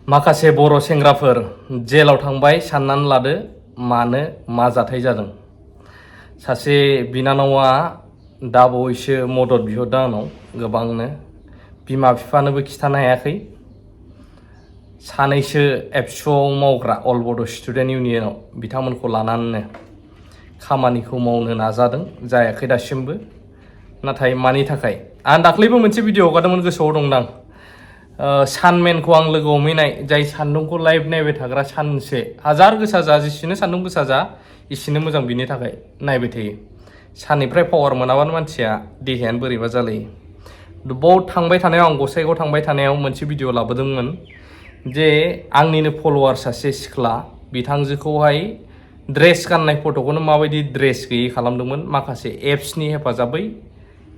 माखासे बर' सेंग्राफोर जेलाव थांबाय साननानै लादो मानो मा जाथाय जादों। सासे बिनानावा दा बावैसो मदद बिहरदों आंनाव गोबांनो, बिमा बिफानोबो खिथानो हायाखै। सानैसो एबसुआव मावग्रा अल बड' स्टुडेन्ट इउनियनाव बिथांमोनखौ लानानैनो खामानिखौ मावनो नाजादों, जायाखै दासिमबो। नाथाय मानि थाखाय आं दाख्लैबो मोनसे भिडिअ हगारदोंमोन, गोसोआव दंदां। सानमेनखौ आं लोगो हमहैनाय, जाय सान्दुंखौ लाइभ नायबाय थाग्रा, सानसे हाजार गोसा जा जेसेनो सान्दुं गोसा जा इसेनो मोजां, बिनि थाखाय नायबाय थायो। साननिफ्राय पावार मोनाबानो मानसिया देहायानो बोरैबा जालायो। बाव थांबाय थानायाव, आं गसाइगाव थांबाय थानायाव मोनसे भिडिअ लाबोदोंमोन जे आंनिनो फल'वार सासे सिख्ला बिथांजोखौहाय ड्रेस गाननाय फट'खौनो माबायदि ड्रेस गैयै खालामदोंमोन माखासे एप्सनि हेफाजाबै,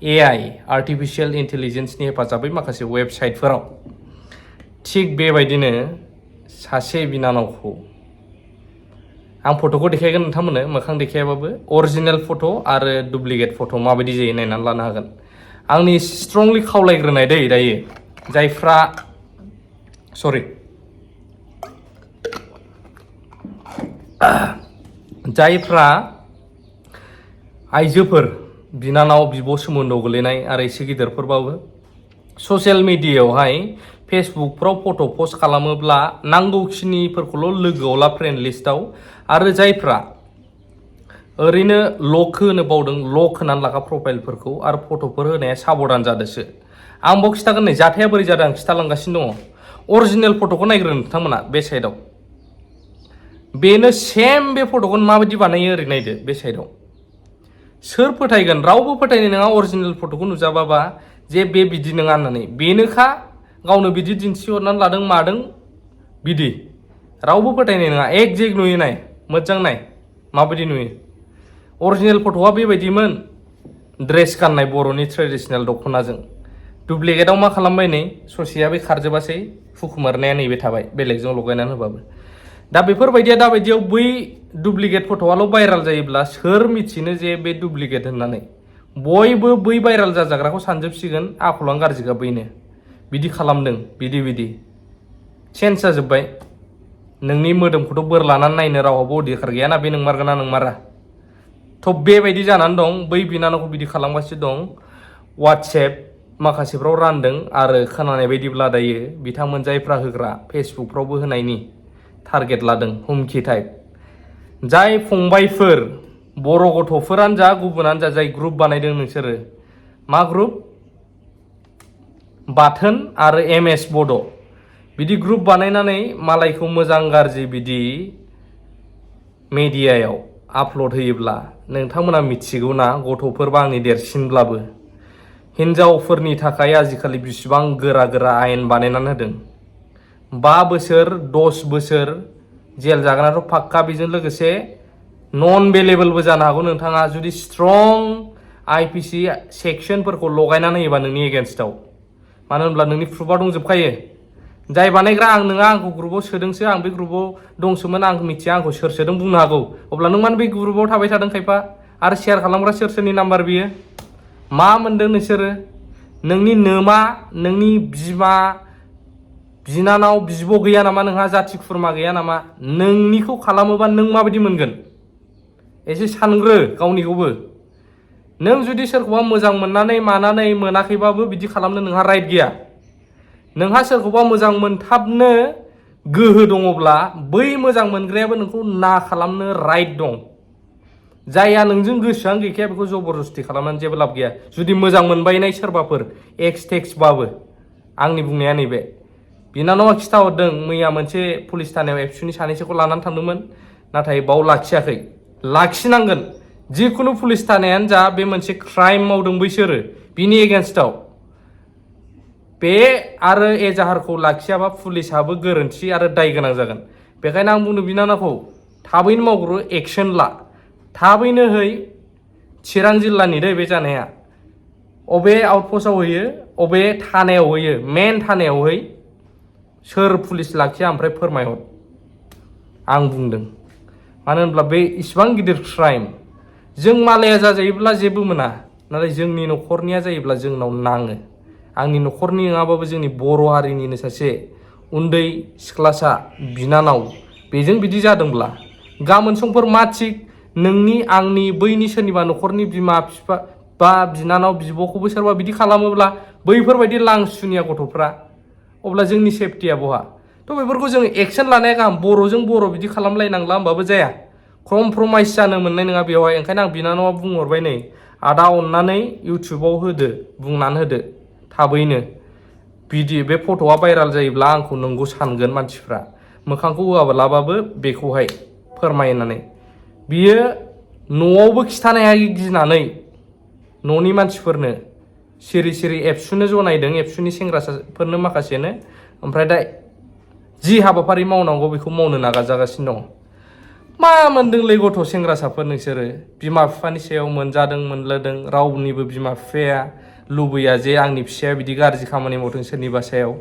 AI आर्टिफिशियेल इन्टेलिजेन्सनि हेफाजाबै माखासे वेबसाइटफोराव। थिग बेबायदिनो सासे बिनानावखौ आं फट'खौ देखायगोन नोंथांमोननो, मोखां देखायाबाबो अरिजिनेल फट' आरो डुप्लिकेट फट' माबायदि जायो नायनानै लानो हागोन। आंनि स्ट्रंलि खावलायग्रोनाय दै दायो, जायफ्रा जायफ्रा आइजोफोर, बिनानाव बिब' सोमोन्दोआव गोलैनाय आरो एसे गिदिरफोरबाबो ससियेल मिडियायावहाय फेसबुकफ्राव फट' पस्ट खालामोब्ला नांगौखिनिफोरखौल' लोगोआव ला फ्रेन्ड लिस्टआव, आरो जायफ्रा ओरैनो लक होनो बावदों, लक होनानै लाखा प्रफाइलफोरखौ, आरो फट'फोर होनाया साबधान जादोसो। आं बाव खिथागोन नै जाथाया बोरै जादों आं खिथालांगासिनो दङ। अरिजिनेल फट'खौ नायग्रो नोंथांमोना बे साइडआव, बेनो सेम बे फट'खौनो माबायदि बानायो ओरै नायदो बे साइडआव। सोर फोथायगोन? रावबो फोथायनाय नङा अरिजिनेल फट'खौ नुजाबाबा जे बे बिदि नङा होननानै। बेनोखा, गावनो बिदि दिन्थिहरनानै लादों मादों बिदि रावबो फोथायनाय नङा। एकजेक्ट नुयो, नाय मोजां नाय माबायदि नुयो। अरिजिनेल फट'आ बेबायदिमोन, ड्रेस गाननाय बर'नि ट्रेडिसनेल दख'नाजों। डुप्लिकेटआव मा खालामबाय, नै ससेया बे खारजोबासै, हुखुमारनाया नैबे थाबाय बेलेगजों लगायनानै होबाबो। दा बेफोरबायदिया दाबायदियाव बै डुप्लिकेट फट'आल' भाइराल जायोब्ला सोर मिथिनो जे बे डुप्लिकेट होननानै। बयबो बै भाइराल जाजाग्राखौ सानजोबसिगोन आखलानो गाज्रिखा, बैनो बिदि खालामदों, बिदि चेन्ज जाजोब्बाय। नोंनि मोदोमखौथ' बोर लानानै नायनो रावहाबो अधिकार गैयाना, बे नोंमारगोना नोंमारा। थ' बेबायदि जानानै दं, बै बिनानावखौ बिदि खालामगासिनो दं। वाट्सएप माखासेफ्राव रानदों, आरो खोनानाय बायदिब्ला दायो बिथांमोन जायफ्रा होग्रा फेसबुकफ्रावबो होनायनि टारगेट लादों, हुमखि टाइप। जाय फंबायफोर, बर' गथ'फोरानो जा गुबुनानो जा, जाय ग्रुप बानायदों नोंसोरो, मा ग्रुप? बाथोन आरो MS बड' बिदि ग्रुप बानायनानै मालायखौ मोजां गाज्रि बिदि मेडियायाव आपल'ड होयोब्ला नोंथांमोना मिथिगौ ना, गथ'फोरबा आंनि देरसिनब्लाबो हिनजावफोरनि थाखाय आजिखालि बिसिबां गोरा गोरा आयेन बानायनानै होदों। 5 बोसोर 10 बोसोर जेल जागोनाथ' फाक्का, बेजों लोगोसे नन बेलेबलबो जानो हागौ नोंथाङा जुदि स्ट्रं IPC सेक्सनफोरखौ लगायनानै होयोबा नोंनि एगेन्स्टआव। मानो होनब्ला नोंनि प्रुफआ दंजोबखायो। जाय बानायग्रा आं नङा, आंखौ ग्रुपआव सोदोंसो, आं बे ग्रुपआव दंसोमोन, आं मिथिया आंखौ सोर सोदों बुंनो हागौ। अब्ला नों मानो बे ग्रुपआव थाबाय थादों खायफा? आरो शेयार खालामग्रा सोर सोरनि नाम्बार बियो? मा मोनदों नोंसोरो? नोंनि नोमा, नोंनि बिमा बिनानाव बिब' गैया नामा? नोंहा जाथि खुरमा गैया नामा? नोंनिखौ खालामोबा नों माबायदि मोनगोन? एसे सानग्रो गावनिखौबो। नों जुदि सोरखौबा मोजां मोननानै मानानै मोनाखैबाबो बिदि खालामनो नोंहा राइट गैया। नोंहा सोरखौबा मोजां मोनथाबनो गोहो दङब्ला बै मोजां मोनग्रायाबो नोंखौ ना खालामनो राइट दं। जायहा नोंजों गोसोआनो गैखाया बेखौ जबरदस्ति खालामनानै जेबो लाब गैया। जुदि मोजां मोनबायनाय सोरबाफोर एक्स टेक्सबाबो। आंनि बुंनाया नैबे, बिनानावा खिथाहरदों मैया मोनसे पुलिस थानायाव एबसुनि सानैसोखौ लानानै थांदोंमोन, नाथाय बाव लाखियाखै। लाखिनांगोन, जिखुनु पुलिस थानायानो जा, बे मोनसे क्राइम मावदों बैसोरो बिनि एगेन्स्टआव। बे आरो एजाहारखौ लाखियाबा पुलिसाबो गोरोन्थि आरो दाय गोनां जागोन। बेखायनो आं बुंदों बिनानावखौ थाबैनो मावग्रो, एक्सन ला, थाबैनो है। चिरां जिल्लानि दै बे जानाया, अबे आउटपस्टआव होयो, अबे थानायाव होयो, मेन थानायाव है। सोर पुलिस लाखिया ओमफ्राय फोरमायहर। आं बुंदों, मानो होनब्ला बे इसिबां गिदिर क्राइम। जों मालाया जाजायोब्ला जेबो मोना, नाथाय जोंनि न'खरनिया जायोब्ला जोंनाव नाङो। आंनि न'खरनि नङाबाबो जोंनि बर' हारिनिनो सासे उन्दै सिख्लासा बिनानाव बेजों बिदि जादोंब्ला गाबोन समफोर मा थिग नोंनि आंनि बैनि सोरनिबा न'खरनि बिमा बिफा बा बिनानाव बिब'खौबो सोरबा बिदि खालामोब्ला बैफोरबायदि लांसुनिया गथ'फ्रा अब्ला जोंनि सेफटिया बहा थ' बेफोरखौ जों एक्सन लानाया गाहाम बर'जों बर' बिदि खालामलायनांला होमबाबो जाया कमप्रमाइस जानो मोननाय नङा बेवहाय ओंखायनो आं बिनानावा बुंहरबाय नै आदा अननानै इउटुबाव होदो बुंनानै होदो थाबैनो बे फट'आ भाइराल जायोब्ला आंखौ नंगौ सानगोन मानसिफ्रा मोखांखौ होआब्लाबाबो बेखौहाय फोरमायनानै बियो न'आवबो खिथानो हाया गिनानै न'नि मानसिफोरनो सिरि सिरि एबसुनो जनायदों एबसुनि सेंग्राफोरनो माखासेनो ओमफ्राय दा जि हाबाफारि मावनांगौ बेखौ मावनो नाजागासिनो दं मा मोनदोंलै गथ' सेंग्रासाफोर नोंसोरो बिमा बिफानि सायाव मोनजादों मोनलोदों रावनिबो बिमा बिफाया लुबैया जे आंनि फिसाया बिदि गाज्रि खामानि मावदों सोरनिबा सायाव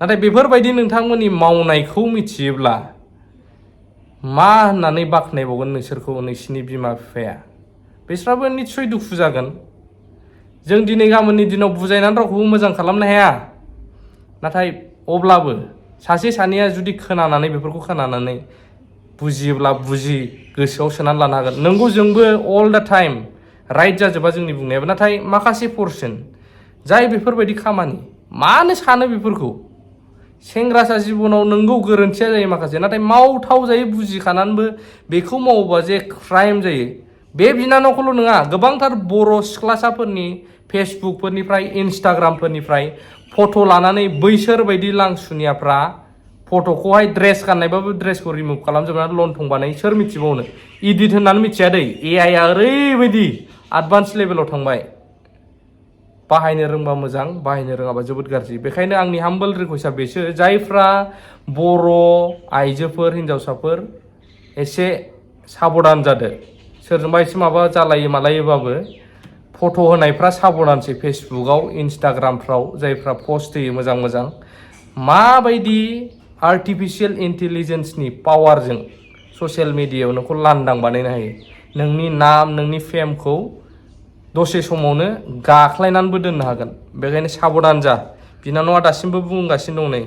नाथाय बेफोरबायदि नोंथांमोननि मावनायखौ मिथियोब्ला मा होननानै बाख्नायबावगोन नोंसोरखौ नोंसिनि बिमा बिफाया बिस्राबो निस्सय दुखु जागोन जों दिनै गाबोननि दिनाव बुजायनानै रावखौबो मोजां खालामनो हाया नाथाय अब्लाबो सासे सानैया जुदि खोनानानै बेफोरखौ खोनानानै बुजियोब्ला गोसोआव सोनानै लानो हागोन नोंगौ जोंबो अल दा टाइम राइट जाजोबा जोंनि बुंनायाबो नाथाय माखासे पर्सन जाय बेफोरबायदि खामानि मानो सानो बेफोरखौ सेंग्रासा जिबनाव नोंगौ गोरोन्थिया जायो माखासे नाथाय मावथाव जायो बुजिखानानैबो बेखौ मावोबा जे क्राइम जायो बे बिनानावखौल' नङा गोबांथार बर' सिख्लासाफोरनि फेसबुकफोरनिफ्राय इन्सटाग्रामफोरनिफ्राय फट' लानानै बैसोर बायदि लांसुनियाफ्रा फट'खौहाय ड्रेस गाननायबाबो ड्रेसखौ रिमुभ खालामजोबनानै लंथं बानाय सोर मिथिबावनो इडिट होननानै मिथिया दै एआइ आ ओरैबायदि एडभान्स लेभेलाव थांबाय बाहायनो रोंबा मोजां बाहायनो रोङाबा जोबोद गाज्रि बेखायनो आंनि हाम्बल रिक्वेस्टआ बेसो जायफ्रा बर' आइजोफोर हिन्जावसाफोर एसे साबधान जादो सोरजोंबा एसे माबा जालायो मालायोबाबो फट' होनायफ्रा साबधानसै फेसबुकआव इन्सटाग्रामफ्राव जायफ्रा पस्ट होयो मोजां मोजां माबायदि आर्टिफिशियेल इन्टेलिजेन्सनि पावारजों ससियेल मिडियायाव नोंखौ लांदां बानायनो हायो नोंनि नाम नोंनि फेमखौ दसे समावनो गाख्लायनानैबो दोननो हागोन बेखायनो साबधान जा बिनानावा दासिमबो बुंगासिनो दं नै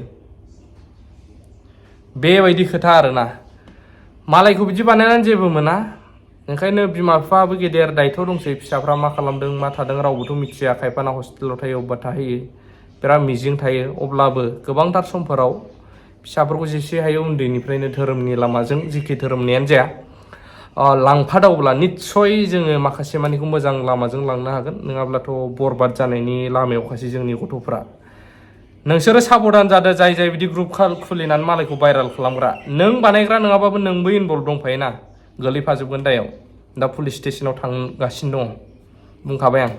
बेबायदि खोथा आरोना मालायखौ बिदि बानायनानै जेबो मोना ओंखायनो बिमा बिफाबो गेदेर दायथ' दंसै फिसाफ्रा मा खालामदों मा थादों रावबोथ' मिथिया खायफाना हस्टेलाव थायो अबेबा थाहैयो बिराद मिजिं थायो अब्लाबो गोबांथार समफोराव फिसाफोरखौ जेसे हायो उन्दैनिफ्रायनो धोरोमनि लामाजों जिखि धोरोमनियानो जाया लांफादावब्ला निस्सय जोङो माखासे मानिखौ मोजां लामाजों लांनो हागोन नङाब्लाथ' बरबाद जानायनि लामायावखासै जोंनि गथ'फ्रा नोंसोरो साबधान जादो जाय बिदि ग्रुप खुलिनानै मालायखौ भाइराल खालामग्रा नों बानायग्रा नङाबाबो नोंबो इनभल्भ दंफायोना गोलैफाजोबगोन दायाव दा पुलिस स्टेसनाव थांगासिनो दं बुंखाबाय आं